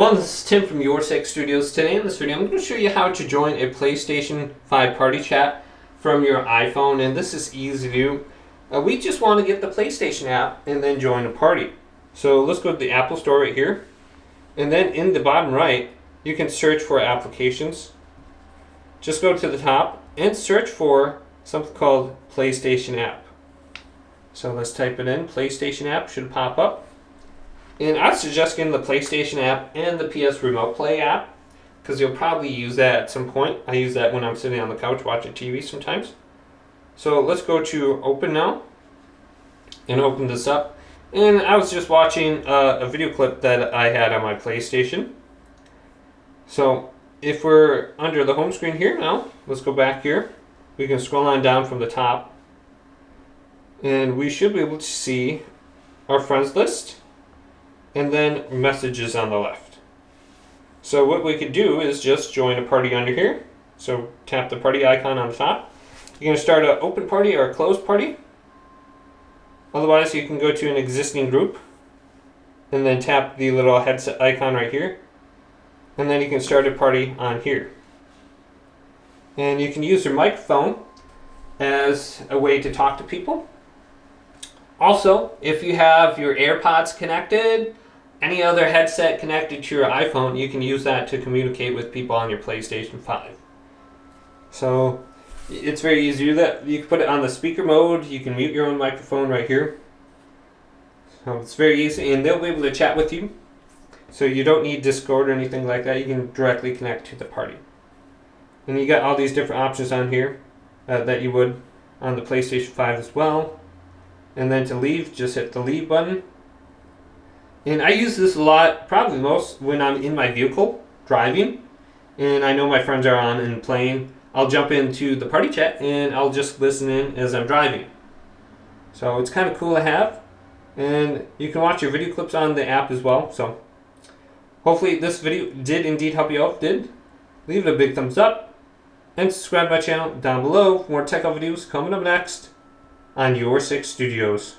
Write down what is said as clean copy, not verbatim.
Well, this is Tim from Your Studios. Today in this video, I'm going to show you how to join a PlayStation 5 party chat from your iPhone, and this is easy to do. We just want to get the PlayStation app and then join a party. So let's go to the Apple Store right here, and then in the bottom right, you can search for applications. Just go to the top and search for something called PlayStation app. So let's type it in. PlayStation app should pop up. And I'd suggest getting the PlayStation app and the PS Remote Play app, because you'll probably use that at some point. I use that when I'm sitting on the couch watching TV sometimes. So let's go to Open Now and open this up. And I was just watching a video clip that I had on my PlayStation. So if we're under the home screen here now, let's go back here. We can scroll on down from the top. And we should be able to see our friends list. And then messages on the left. So what we could do is just join a party under here. So tap the party icon on the top. You're going to start an open party or a closed party. Otherwise, you can go to an existing group and then tap the little headset icon right here. And then you can start a party on here. And you can use your microphone as a way to talk to people. Also, if you have your AirPods connected, any other headset connected to your iPhone, you can use that to communicate with people on your PlayStation 5. So it's very easy to do that. You can put it on the speaker mode. You can mute your own microphone right here. So it's very easy, and they'll be able to chat with you. So you don't need Discord or anything like that. You can directly connect to the party. And you got all these different options on here that you would on the PlayStation 5 as well. And then to leave, just hit the leave button. And I use this a lot, probably most, when I'm in my vehicle, driving. And I know my friends are on and playing. I'll jump into the party chat and I'll just listen in as I'm driving. So it's kind of cool to have. And you can watch your video clips on the app as well. So hopefully this video did indeed help you out. If it did, leave it a big thumbs up. And subscribe to my channel down below for more tech videos coming up next on Your Studios.